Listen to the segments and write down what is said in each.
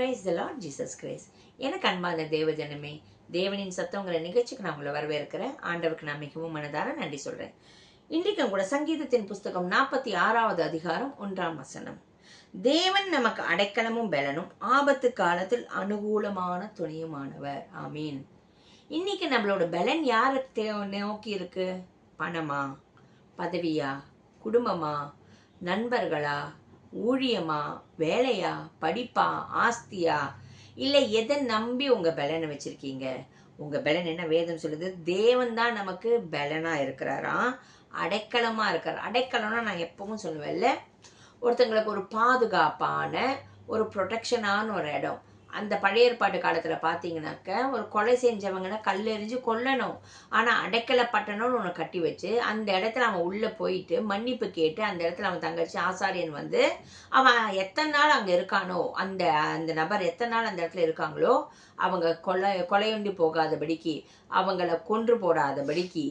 Praise the Lord Jesus Christ. எனக்கு அன்பான தேவஜனமே, தேவனின் சத்தங்கிற நிகழ்ச்சிக்கு நான் உங்களை வரவேற்கிறேன். ஆண்டவருக்கு நான் மிகவும் மனதார நன்றி சொல்றேன். இன்றைக்கும் கூட சங்கீதத்தின் புஸ்தகம் 46வது அதிகாரம் 1ஆம் வசனம். தேவன் நமக்கு அடைக்கலமும் பலனும், ஆபத்து காலத்தில் அனுகூலமான துணையுமானவர். ஆமீன். இன்னைக்கு நம்மளோட பலன் யாரை நோக்கி இருக்கு? பணமா, பதவியா, குடும்பமா, நண்பர்களா, ஊழியமா, வேலையா, படிப்பா, ஆஸ்தியா, இல்லை எதை நம்பி உங்க பலனை வச்சிருக்கீங்க? உங்க பலன் என்ன? வேதம் சொல்லுது, தேவன் தான் நமக்கு பலனா இருக்கிறாராம், அடைக்கலமா இருக்கிறார். அடைக்கலம்னா நான் எப்பவும் சொல்லுவேன்ல, ஒருத்தங்களுக்கு ஒரு பாதுகாப்பான ஒரு ப்ரொடெக்ஷனான ஒரு இடம். அந்த பழைய ஏற்பாட்டு காலத்துல பாத்தீங்கன்னாக்க, ஒரு கொலை செஞ்சவங்கன்னா கல்லெறிஞ்சு கொல்லணும். ஆனா அடைக்கல பட்டணம்னு ஒன்று கட்டி வச்சு அந்த இடத்துல அவன் உள்ள போயிட்டு மன்னிப்பு கேட்டு அந்த இடத்துல அவன் தங்கச்சி ஆசாரியன் வந்து அவன் எத்தனை நாள் அங்க இருக்கானோ, அந்த அந்த நபர் எத்தனை நாள் அந்த இடத்துல இருக்காங்களோ, அவங்க கொலையுண்டி போகாதபடிக்கு, அவங்கள கொன்று போடாதபடிக்கு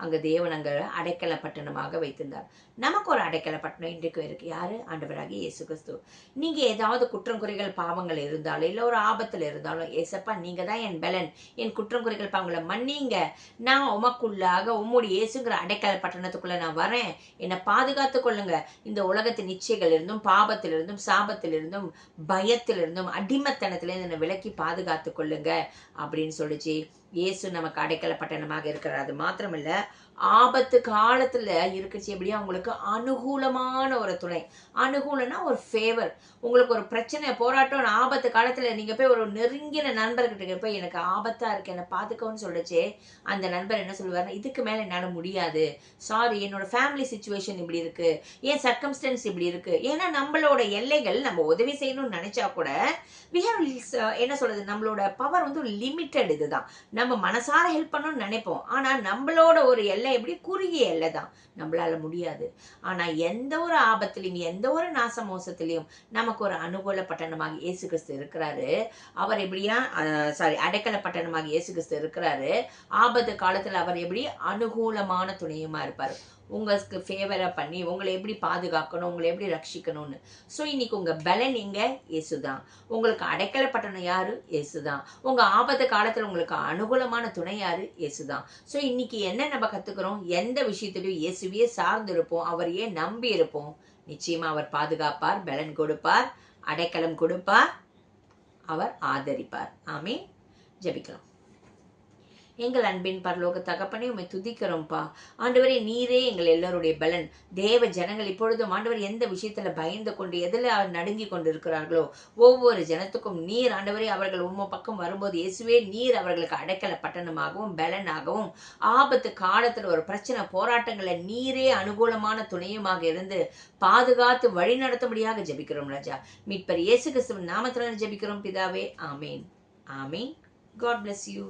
அங்க தேவன் அங்க அடைக்கல பட்டணமாக வைத்திருந்தார். நமக்கு ஒரு அடைக்கல பட்டணம் இன்றைக்கு இருக்கு. யாரு? ஆண்டவராகிய இயேசு கிறிஸ்து. நீங்க ஏதாவது குற்றம் குறைகள் பாவங்கள் இருந்தாலும், இல்ல ஒரு ஆபத்துல இருந்தாலும், ஏசப்பா நீங்க தான் என் பலன், என் குற்றம் குறைகள் பாவங்களை மன்னிங்க, நான் உமக்குள்ளாக உம்முடைய இயேசுங்கிற அடைக்கல பட்டணத்துக்குள்ள நான் வரேன், என்னை பாதுகாத்து கொள்ளுங்க, இந்த உலகத்தின் நிச்சயங்கள் இருந்தும், பாபத்திலிருந்தும், சாபத்திலிருந்தும், பயத்திலிருந்தும், அடிமத்தனத்திலிருந்து என்னை விலக்கி பாதுகாத்து கொள்ளுங்க அப்படின்னு சொல்லிச்சு. இயேசு நமக்கு அடைக்கல பட்டணமாக இருக்கிறார். அது மாத்திரமில்ல, ஆபத்து காலத்துல இருக்குச்சு எப்படியா உங்களுக்கு அனுகூலமான ஒரு துணை. அனுகூலம்னா ஒரு ஃபேவர். உங்களுக்கு ஒரு பிரச்சனை, போராட்டம், ஆபத்து காலத்துல நீங்க போய் ஒரு நெருங்கின நண்பர்கிட்ட போய் எனக்கு ஆபத்தா இருக்கு, என்னை பாத்துக்கோன்னு சொல்லிச்சே, அந்த நண்பர் என்ன சொல்லுவாருன்னா, இதுக்கு மேல என்னால முடியாது, சாரி, என்னோட ஃபேமிலி சிச்சுவேஷன் இப்படி இருக்கு, ஏன் சர்க்கம்ஸ்டன்ஸ் இப்படி இருக்கு. ஏன்னா நம்மளோட எல்லைகள், நம்ம உதவி செய்யணும்னு நினைச்சா கூட we have என்ன சொல்றது, நம்மளோட பவர் வந்து ஒரு லிமிட்டட். இதுதான், நம்ம மனசார ஹெல்ப் பண்ணணும்னு நினைப்போம், ஆனா நம்மளோட ஒரு எல்லை எப்படி குறுகிய எல்லை தான், நம்மளால முடியாது. ஆனா எந்த ஒரு ஆபத்திலையும், எந்த ஒரு நாச மோசத்திலையும் நமக்கு ஒரு அனுகூல பட்டணமாக இயேசு கிறிஸ்து இருக்கிறாரு. அவர் எப்படியா அடைக்கல பட்டணமாக இயேசு கிறிஸ்து இருக்கிறாரு. ஆபத்து காலத்துல அவர் எப்படி அனுகூலமான துணையுமா இருப்பாரு. உங்களுக்கு ஃபேவரா பண்ணி உங்களை எப்படி பாதுகாக்கணும், உங்களை எப்படி ரட்சிக்கணும்னு. ஸோ இன்னைக்கு உங்க பலன் எங்க? இயேசுதான். உங்களுக்கு அடைக்கல பட்டணம் யாரு? இயேசுதான். உங்க ஆபத்து காலத்துல உங்களுக்கு அனுகூலமான துணை யாரு? இயேசுதான். ஸோ இன்னைக்கு என்ன நம்ம கத்துக்கிறோம்? எந்த விஷயத்திலையும் இயேசுவையே சார்ந்து இருப்போம், அவரையே நம்பி இருப்போம். நிச்சயமா அவர் பாதுகாப்பார், பலன் கொடுப்பார், அடைக்கலம் கொடுப்பார், அவர் ஆதரிப்பார். ஆமென். ஜெபிக்கலாம். எங்கள் அன்பின் பரலோக தகப்பனே, உம்மை துதிக்கிறோம்ப்பா. ஆண்டவரே, நீரே எங்கள் எல்லாருடைய பலன். தேவ ஜனங்கள் இப்பொழுதும் ஆண்டவர் எந்த விஷயத்துல பயந்து கொண்டு எதுல நடுங்கி கொண்டு இருக்கிறார்களோ, ஒவ்வொரு ஜனத்துக்கும் நீர் ஆண்டவரே, அவர்கள் உம்ம பக்கம் வரும்போது இயேசுவே நீர் அவர்களுக்கு அடைக்கல பட்டணமாகவும் பலனாகவும், ஆபத்து காலத்துல ஒரு பிரச்சனை போராட்டங்களை நீரே அனுகூலமான துணையுமாக இருந்து பாதுகாத்து வழி நடத்தும்படியாக ஜெபிக்கிறோம் ராஜா. மீட்பர் இயேசு கிறிஸ்துவின் நாமத்துல ஜெபிக்கிறோம் பிதாவே. ஆமேன். ஆமேன். God bless you.